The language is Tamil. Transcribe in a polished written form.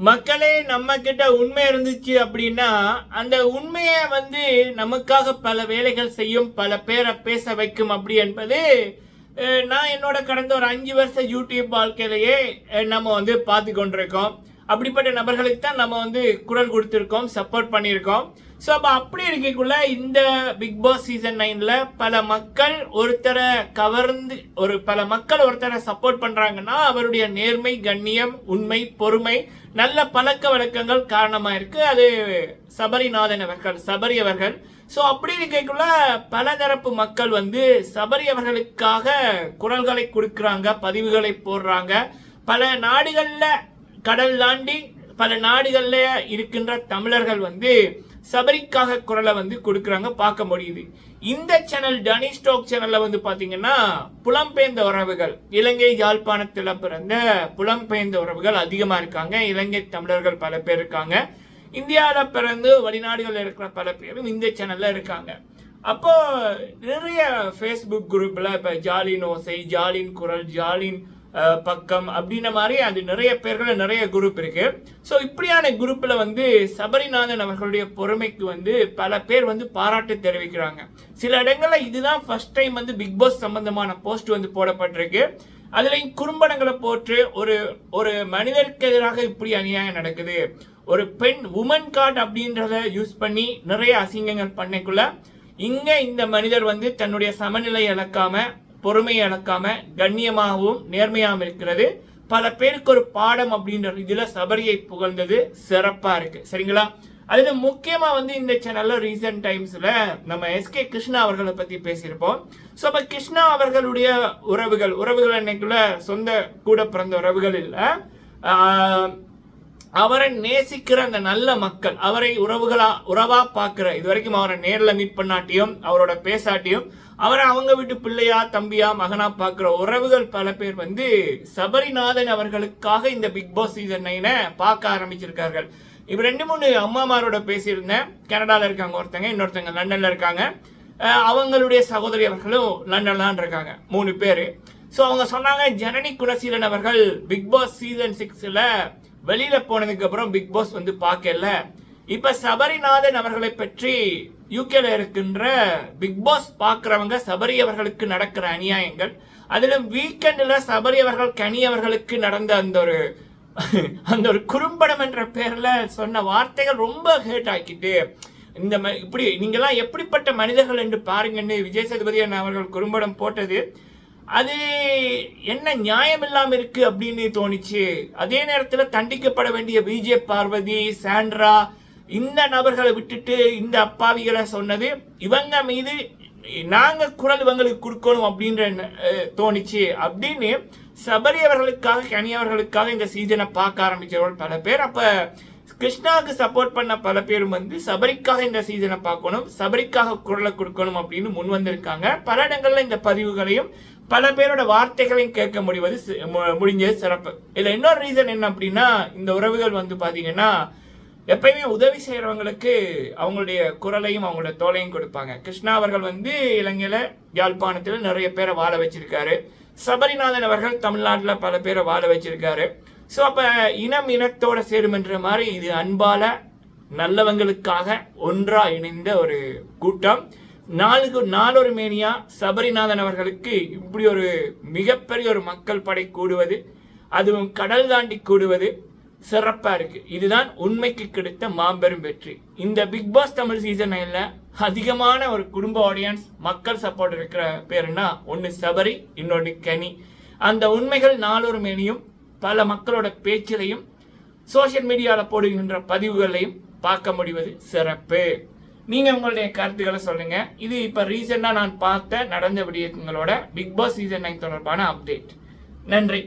மக்களே நம்ம கிட்ட உண்மை இருந்துச்சு அப்படின்னா அந்த உண்மையை நமக்காக பல வேலைகள் செய்யும், பல பேரை பேச வைக்கும் அப்படி என்பது நான் என்னோட கடந்த ஒரு 5 வருஷ யூடியூப் வாழ்க்கையிலேயே நம்ம பார்த்து கொண்டிருக்கோம். அப்படிப்பட்ட நபர்களுக்கு தான் நம்ம குரல் கொடுத்துருக்கோம், சப்போர்ட் பண்ணியிருக்கோம். ஸோ அப்படி இருக்கக்குள்ள இந்த பிக் பாஸ் சீசன் 9ல பல மக்கள் ஒருத்தரை சப்போர்ட் பண்றாங்கன்னா அவருடைய நேர்மை, கண்ணியம், உண்மை, பொறுமை, நல்ல பழக்க வழக்கங்கள் காரணமா இருக்கு. அது சபரி அவர்கள். ஸோ அப்படி இருக்கக்குள்ள பல தரப்பு மக்கள் சபரி அவர்களுக்காக குரல்களை கொடுக்குறாங்க, பதிவுகளை போடுறாங்க. பல நாடுகள்ல கடல் தாண்டி பல நாடுகள்ல இருக்கின்ற தமிழர்கள் சபரிக்காக குரலை கொடுக்குறாங்க, பார்க்க முடியுது. இந்த சேனல் டனி ஸ்டோக் சேனல்ல பாத்தீங்கன்னா புலம்பெயர்ந்த உறவுகள், இலங்கை யாழ்ப்பாணத்துல பிறந்த புலம்பெயர்ந்த உறவுகள் அதிகமா இருக்காங்க. இலங்கை தமிழர்கள் பல பேர் இருக்காங்க. இந்தியாவில் பிறந்து வெளிநாடுகள் இருக்கிற பல பேரும் இந்த சேனல்ல இருக்காங்க. அப்போ நிறைய ஃபேஸ்புக் குரூப்ல இப்ப ஜாலின் ஓசை, ஜாலின் குரல், ஜாலின் பக்கம் அப்படின்ற மாதிரி அது நிறைய பேர்கள் நிறைய குரூப் இருக்கு. ஸோ இப்படியான குரூப்ல சபரிநாதன் அவர்களுடைய பொறுமைக்கு பல பேர் பாராட்டு தெரிவிக்கிறாங்க. சில இடங்கள்ல இதுதான் ஃபர்ஸ்ட் டைம் பிக் பாஸ் சம்பந்தமான போஸ்ட் போடப்பட்டிருக்கு. அதுலயும் குறும்படங்களை போட்டு ஒரு மனிதருக்கு எதிராக இப்படி அநியாயம் நடக்குது, ஒரு பெண் உமன் கார்டு அப்படின்றத யூஸ் பண்ணி நிறைய அசிங்கங்கள் பண்ணக்குள்ள இங்க இந்த மனிதர் தன்னுடைய சமநிலை இழக்காம, பொறுமையை இழக்காம, கண்ணியமாகவும் நேர்மையாகவும் இருக்கிறது பல பேருக்கு ஒரு பாடம் அப்படின்ற இதுல சபரியை புகழ்ந்தது சிறப்பா இருக்கு. சரிங்களா? அதுல முக்கியமா இந்த சேனல்ல ரீசன்ட் டைம்ஸ்ல நம்ம எஸ்கே கிருஷ்ணா அவர்களை பத்தி பேசியிருப்போம். ஸோ அப்ப கிருஷ்ணா அவர்களுடைய உறவுகள் என்னைக்குள்ள சொந்த கூட பிறந்த உறவுகள் இல்ல, அவரை நேசிக்கிற அந்த நல்ல மக்கள், அவரை உறவா பாக்குற, இது வரைக்கும் அவரை நேர்ல மீட் பண்ணாட்டியும் அவரோட பேசாட்டியும் அவரை அவங்க வீட்டு பிள்ளையா, தம்பியா, மகனா பாக்குற உறவுகள் பல பேர் சபரிநாதன் அவர்களுக்காக இந்த பிக் பாஸ் சீசன் 9 பார்க்க ஆரம்பிச்சிருக்கார்கள். இப்ப 2-3 அம்மாமாரோட பேசியிருந்தேன். கனடால இருக்காங்க ஒருத்தங்க, இன்னொருத்தங்க லண்டன்ல இருக்காங்க. அவங்களுடைய சகோதரி அவர்களும் லண்டன்ல தான் இருக்காங்க, 3 பேரு. ஸோ அவங்க சொன்னாங்க, ஜனனி குணசீலன் அவர்கள் பிக் பாஸ் சீசன் 6ல வெளியில போனதுக்கு அப்புறம் பிக் பாஸ் பார்க்கல. இப்ப சபரிநாதன் அவர்களை பற்றி யூகேல இருக்கின்ற பிக் பாஸ் பாக்குறவங்க சபரி அவர்களுக்கு நடக்கிற அநியாயங்கள், அதிலும் வீக்கெண்ட்ல சபரி அவர்கள் கனி அவர்களுக்கு நடந்த அந்த ஒரு குறும்படம் என்ற பேர்ல சொன்ன வார்த்தைகள் ரொம்ப ஹேட் ஆக்கிட்டு, இப்படி நீங்கெல்லாம் எப்படிப்பட்ட மனிதர்கள் என்று பாருங்கன்னு விஜய் சேதுபதி அவர்கள் குறும்படம் போட்டது அது என்ன நியாயம் இல்லாம இருக்கு அப்படின்னு தோணிச்சு. அதே நேரத்தில் தண்டிக்கப்பட வேண்டிய விஜே பார்வதி, சாண்ட்ரா, இந்த நபர்களை விட்டுட்டு இந்த அப்பாவிகளை சொன்னது இவங்க மீது நாங்க குரல் இவங்களுக்கு கொடுக்கணும் அப்படின்ற தோணிச்சு அப்படின்னு சபரி அவர்களுக்காக, கனி அவர்களுக்காக இந்த சீசனை பார்க்க ஆரம்பிச்சவர்கள் பல பேர். அப்ப கிருஷ்ணாவுக்கு சப்போர்ட் பண்ண பல பேரும் சபரிக்காக இந்த சீசனை பார்க்கணும், சபரிக்காக குரலை கொடுக்கணும் அப்படின்னு முன் வந்திருக்காங்க. பல இடங்கள்ல இந்த பதிவுகளையும் பல பேரோட வார்த்தைகளையும் கேட்க முடிஞ்சது சிறப்பு. இதுல இன்னொரு ரீசன் என்ன அப்படின்னா, இந்த உறவுகள் பாத்தீங்கன்னா எப்பயுமே உதவி செய்யறவங்களுக்கு அவங்களுடைய குரலையும் அவங்களோட தோலையும் கொடுப்பாங்க. கிருஷ்ணா அவர்கள் இலங்கையில யாழ்ப்பாணத்துல நிறைய பேரை வாழ வச்சிருக்காரு. சபரிநாதன் அவர்கள் தமிழ்நாட்டுல பல பேரை வாழ வச்சிருக்காரு. ஸோ அப்ப இனத்தோட சேருமென்ற மாதிரி இது அன்பால நல்லவங்களுக்காக ஒன்றா இணைந்த ஒரு கூட்டம். நாளொரு மேனியா சபரிநாதன் அவர்களுக்கு இப்படி ஒரு மிகப்பெரிய ஒரு மக்கள் படை கூடுவது, அதுவும் கடல் தாண்டி கூடுவது சிறப்பா இருக்கு. இதுதான் உண்மைக்கு கிடைத்த மாபெரும் வெற்றி. இந்த பிக் பாஸ் தமிழ் சீசன் 9ல அதிகமான ஒரு குடும்ப ஆடியன்ஸ், மக்கள் சப்போர்ட் இருக்கிற பேருன்னா ஒன்னு சபரி, இன்னொன்னு கனி. அந்த உண்மைகள் நாளொரு மேனியும் பல மக்களோட பேச்சிலையும் சோசியல் மீடியால போடுகின்ற பதிவுகளையும் பார்க்க முடிவது சிறப்பு. நீங்க உங்களுடைய கருத்துக்களை சொல்லுங்க. இது இப்ப ரீசெண்டா நான் பார்த்த நடந்த விடயங்களோட பிக் பாஸ் சீசன் 9 தொடர்பான அப்டேட். நன்றி.